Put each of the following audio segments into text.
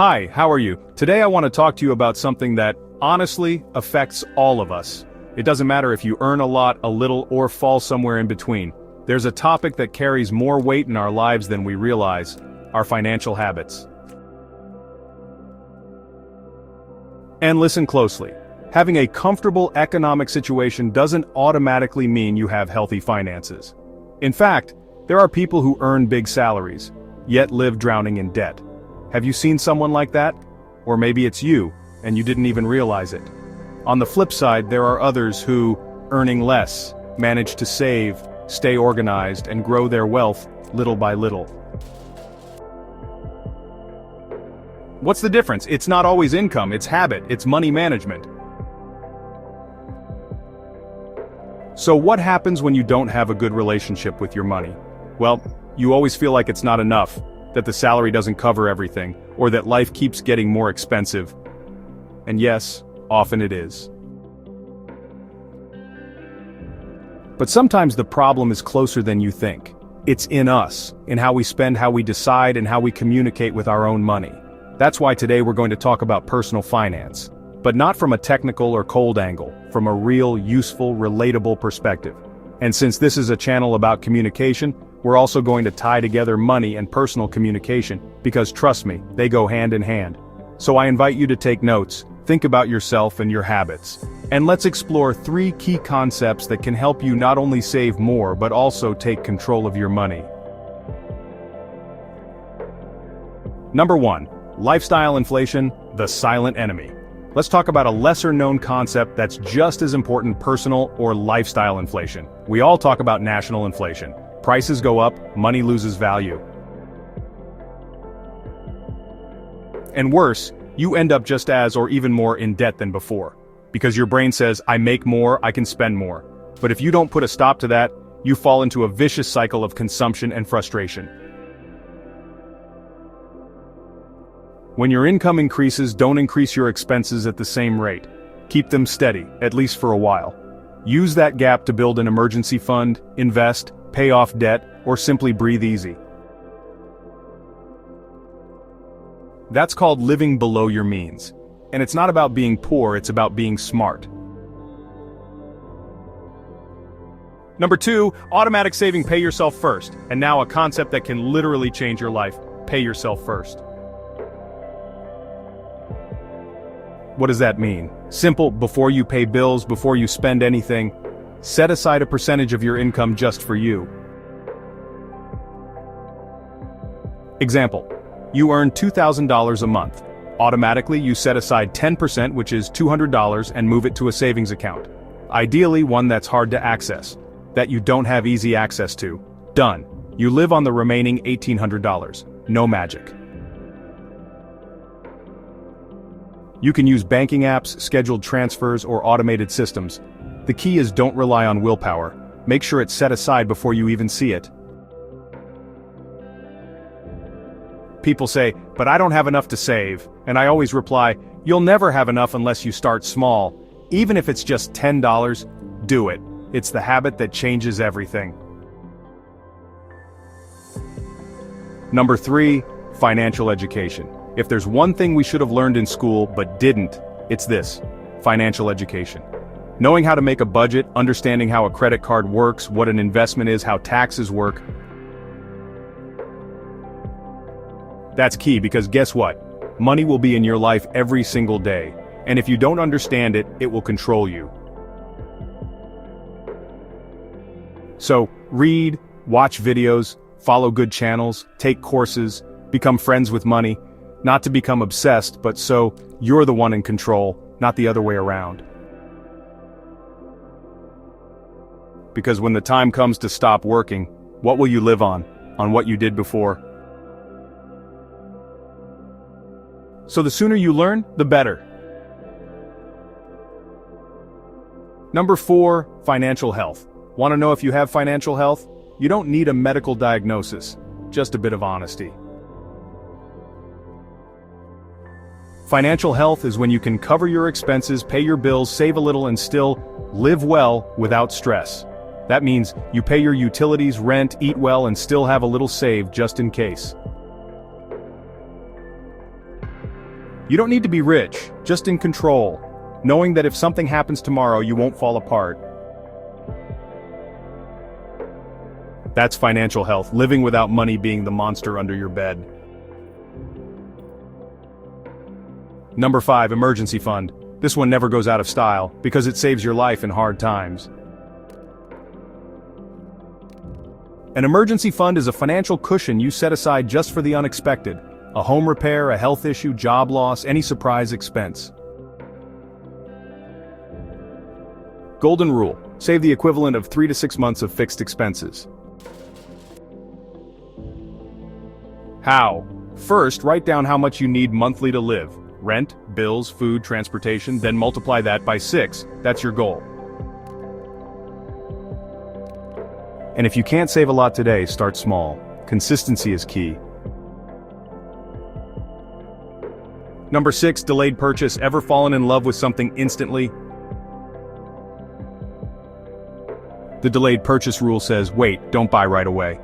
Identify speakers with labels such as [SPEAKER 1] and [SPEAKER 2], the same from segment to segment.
[SPEAKER 1] Hi, how are you? Today I want to talk to you about something that, honestly, affects all of us. It doesn't matter if you earn a lot, a little, or fall somewhere in between. There's a topic that carries more weight in our lives than we realize: our financial habits. And listen closely. Having a comfortable economic situation doesn't automatically mean you have healthy finances. In fact, there are people who earn big salaries, yet live drowning in debt. Have you seen someone like that? Or maybe it's you, and you didn't even realize it. On the flip side, there are others who, earning less, manage to save, stay organized, and grow their wealth little by little. What's the difference? It's not always income, it's habit, it's money management. So what happens when you don't have a good relationship with your money? Well, you always feel like it's not enough, that the salary doesn't cover everything, or that life keeps getting more expensive. And yes, often it is. But sometimes the problem is closer than you think. It's in us, in how we spend, how we decide, and how we communicate with our own money. That's why today we're going to talk about personal finance, but not from a technical or cold angle, from a real, useful, relatable perspective. And since this is a channel about communication, we're also going to tie together money and personal communication, because trust me, they go hand in hand. So I invite you to take notes, think about yourself and your habits, and let's explore 3 key concepts that can help you not only save more but also take control of your money. Number 1. Lifestyle inflation, the silent enemy. Let's talk about a lesser-known concept that's just as important: personal or lifestyle inflation. We all talk about national inflation. Prices go up, money loses value. And worse, you end up just as or even more in debt than before. Because your brain says, I make more, I can spend more. But if you don't put a stop to that, you fall into a vicious cycle of consumption and frustration. When your income increases, don't increase your expenses at the same rate. Keep them steady, at least for a while. Use that gap to build an emergency fund, invest, pay off debt, or simply breathe easy. That's called living below your means. And it's not about being poor, it's about being smart. Number 2, automatic saving. Pay yourself first. And now a concept that can literally change your life: pay yourself first. What does that mean? Simple: before you pay bills, before you spend anything, set aside a percentage of your income just for you. Example: you earn $2,000 a month. Automatically, you set aside 10%, which is $200, and move it to a savings account. Ideally, one that's hard to access, that you don't have easy access to. Done. You live on the remaining $1,800. No magic. You can use banking apps, scheduled transfers, or automated systems. The key is don't rely on willpower. Make sure it's set aside before you even see it. People say, but I don't have enough to save, and I always reply, you'll never have enough unless you start small. Even if it's just $10, do it. It's the habit that changes everything. Number 3, financial education. If there's one thing we should have learned in school but didn't, it's this: financial education. Knowing how to make a budget, understanding how a credit card works, what an investment is, how taxes work. That's key, because guess what? Money will be in your life every single day. And if you don't understand it, it will control you. So, read, watch videos, follow good channels, take courses, become friends with money. Not to become obsessed, but so you're the one in control, not the other way around. Because when the time comes to stop working, what will you live on? On what you did before. So the sooner you learn, the better. Number 4, financial health. Want to know if you have financial health? You don't need a medical diagnosis, just a bit of honesty. Financial health is when you can cover your expenses, pay your bills, save a little, and still live well without stress. That means you pay your utilities, rent, eat well, and still have a little saved just in case. You don't need to be rich, just in control, knowing that if something happens tomorrow, you won't fall apart. That's financial health, living without money being the monster under your bed. Number 5, emergency fund. This one never goes out of style, because it saves your life in hard times. An emergency fund is a financial cushion you set aside just for the unexpected. A home repair, a health issue, job loss, any surprise expense. Golden rule: save the equivalent of 3 to 6 months of fixed expenses. How? First, write down how much you need monthly to live. Rent, bills, food, transportation, then multiply that by 6. That's your goal. And if you can't save a lot today, start small. Consistency is key. Number 6, delayed purchase. Ever fallen in love with something instantly? The delayed purchase rule says, wait, don't buy right away.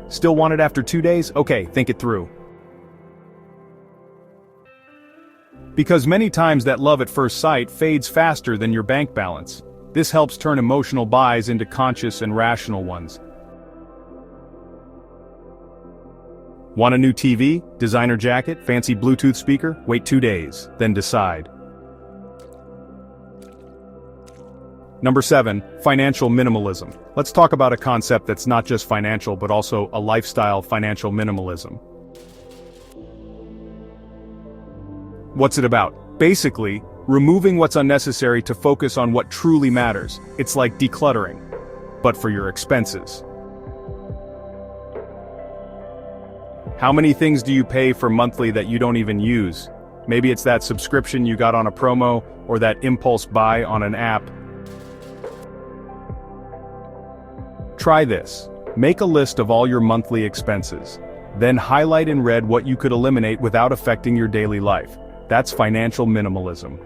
[SPEAKER 1] Still want it after 2 days? Okay, think it through. Because many times that love at first sight fades faster than your bank balance. This helps turn emotional buys into conscious and rational ones. Want a new TV, designer jacket, fancy Bluetooth speaker? Wait 2 days, then decide. Number 7, financial minimalism. Let's talk about a concept that's not just financial but also a lifestyle: financial minimalism. What's it about? Basically, removing what's unnecessary to focus on what truly matters. It's like decluttering, but for your expenses. How many things do you pay for monthly that you don't even use? Maybe it's that subscription you got on a promo, or that impulse buy on an app. Try this. Make a list of all your monthly expenses. Then highlight in red what you could eliminate without affecting your daily life. That's financial minimalism.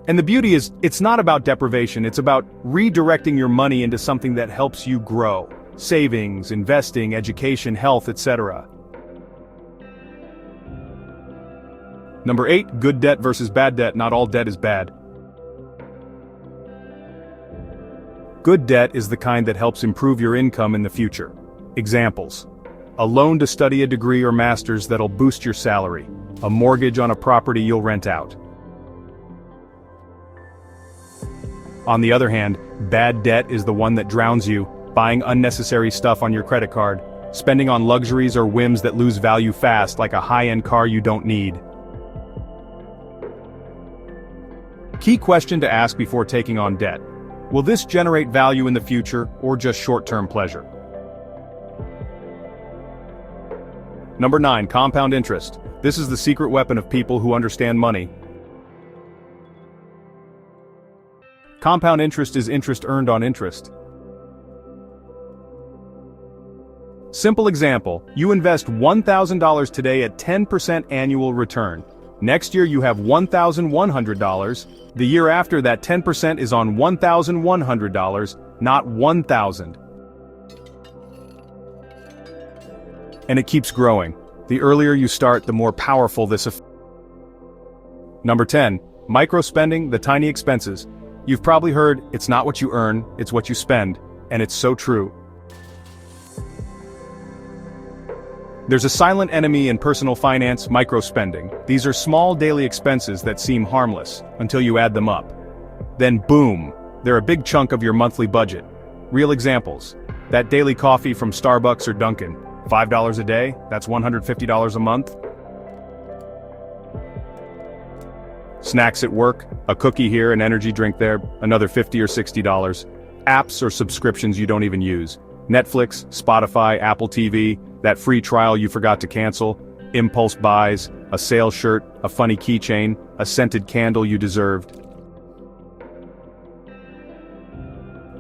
[SPEAKER 1] And the beauty is, it's not about deprivation, it's about redirecting your money into something that helps you grow. Savings, investing, education, health, etc. Number 8, good debt versus bad debt. Not all debt is bad. Good debt is the kind that helps improve your income in the future. Examples: a loan to study a degree or master's that'll boost your salary. A mortgage on a property you'll rent out. On the other hand, bad debt is the one that drowns you, buying unnecessary stuff on your credit card, spending on luxuries or whims that lose value fast, like a high-end car you don't need. Key question to ask before taking on debt: will this generate value in the future, or just short-term pleasure? Number 9, compound interest. This is the secret weapon of people who understand money. Compound interest is interest earned on interest. Simple example: you invest $1,000 today at 10% annual return. Next year you have $1,100. The year after, that 10% is on $1,100, not $1,000. And it keeps growing. The earlier you start, the more powerful this effect. Number 10, micro spending, the tiny expenses. You've probably heard, it's not what you earn, it's what you spend, and it's so true. There's a silent enemy in personal finance: micro spending. These are small daily expenses that seem harmless, until you add them up. Then boom, they're a big chunk of your monthly budget. Real examples: that daily coffee from Starbucks or Dunkin', $5 a day, that's $150 a month. Snacks at work, a cookie here, an energy drink there, another $50 or $60. Apps or subscriptions you don't even use: Netflix, Spotify, Apple TV, that free trial you forgot to cancel, impulse buys, a sale shirt, a funny keychain, a scented candle you deserved.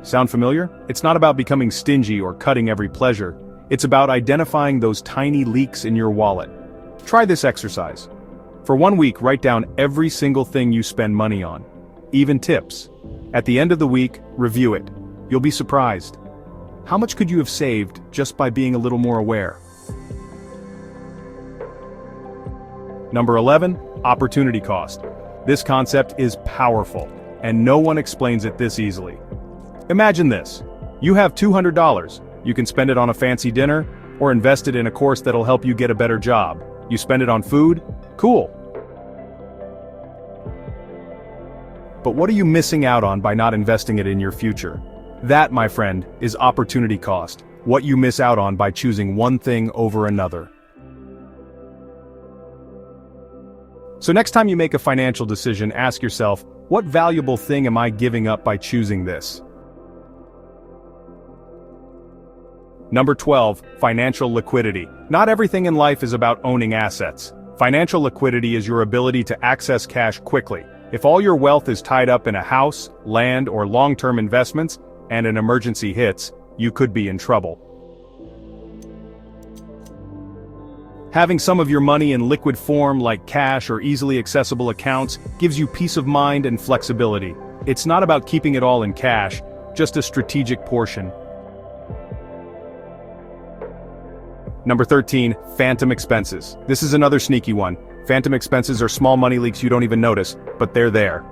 [SPEAKER 1] Sound familiar? It's not about becoming stingy or cutting every pleasure. It's about identifying those tiny leaks in your wallet. Try this exercise. For 1 week, write down every single thing you spend money on, even tips. At the end of the week, review it. You'll be surprised. How much could you have saved just by being a little more aware? Number 11, opportunity cost. This concept is powerful, and no one explains it this easily. Imagine this. You have $200. You can spend it on a fancy dinner, or invest it in a course that'll help you get a better job. You spend it on food? Cool. But what are you missing out on by not investing it in your future? That, my friend, is opportunity cost. What you miss out on by choosing one thing over another. So next time you make a financial decision, ask yourself, what valuable thing am I giving up by choosing this? Number 12, financial liquidity. Not everything in life is about owning assets. Financial liquidity is your ability to access cash quickly. If all your wealth is tied up in a house, land, or long-term investments, and an emergency hits, you could be in trouble. Having some of your money in liquid form like cash or easily accessible accounts gives you peace of mind and flexibility. It's not about keeping it all in cash, just a strategic portion. Number 13, phantom expenses. This is another sneaky one. Phantom expenses are small money leaks you don't even notice, but they're there.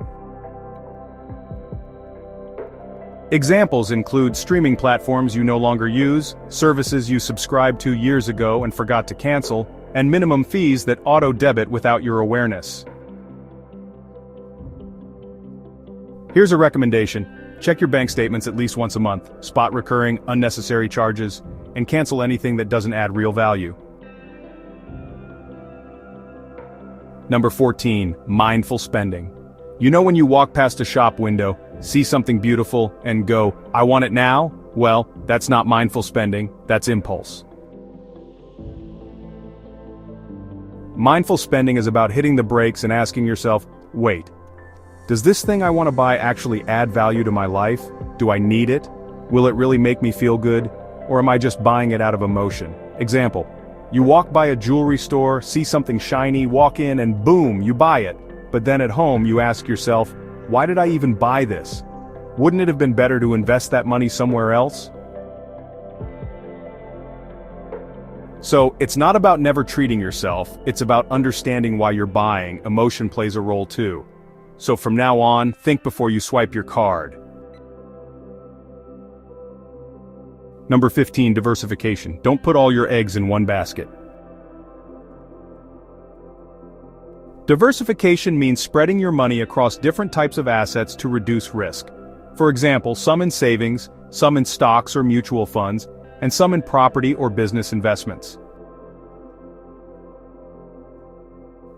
[SPEAKER 1] Examples include streaming platforms you no longer use, services you subscribed to years ago and forgot to cancel, and minimum fees that auto-debit without your awareness. Here's a recommendation. Check your bank statements at least once a month, spot recurring, unnecessary charges, and cancel anything that doesn't add real value. Number 14, mindful spending. You know when you walk past a shop window, see something beautiful, and go, I want it now? Well, that's not mindful spending, that's impulse. Mindful spending is about hitting the brakes and asking yourself, wait, does this thing I want to buy actually add value to my life? Do I need it? Will it really make me feel good? Or am I just buying it out of emotion? Example, you walk by a jewelry store, see something shiny, walk in, and boom, you buy it. But then at home you ask yourself, why did I even buy this? Wouldn't it have been better to invest that money somewhere else? So, it's not about never treating yourself, it's about understanding why you're buying. Emotion plays a role too. So from now on, think before you swipe your card. Number 15, diversification. Don't put all your eggs in one basket. Diversification means spreading your money across different types of assets to reduce risk. For example, some in savings, some in stocks or mutual funds, and some in property or business investments.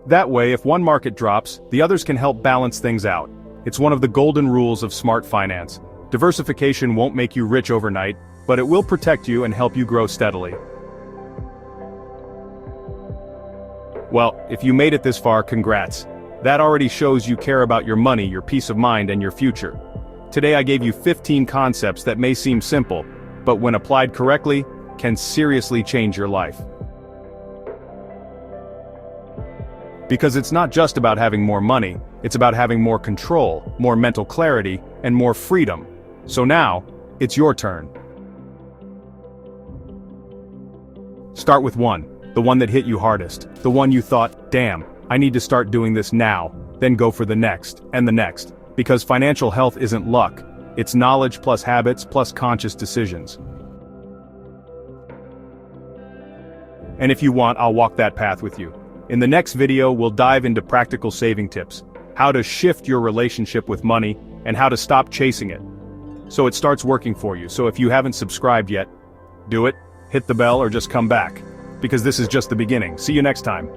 [SPEAKER 1] That way, if one market drops, the others can help balance things out. It's one of the golden rules of smart finance. Diversification won't make you rich overnight, but it will protect you and help you grow steadily. Well, if you made it this far, congrats. That already shows you care about your money, your peace of mind, and your future. Today I gave you 15 concepts that may seem simple, but when applied correctly, can seriously change your life. Because it's not just about having more money, it's about having more control, more mental clarity, and more freedom. So now, it's your turn. Start with one, the one that hit you hardest, the one you thought, damn, I need to start doing this now, then go for the next, and the next. Because financial health isn't luck, it's knowledge plus habits plus conscious decisions. And if you want, I'll walk that path with you. In the next video, we'll dive into practical saving tips, how to shift your relationship with money, and how to stop chasing it, so it starts working for you. So if you haven't subscribed yet, do it, hit the bell, or just come back, because this is just the beginning. See you next time.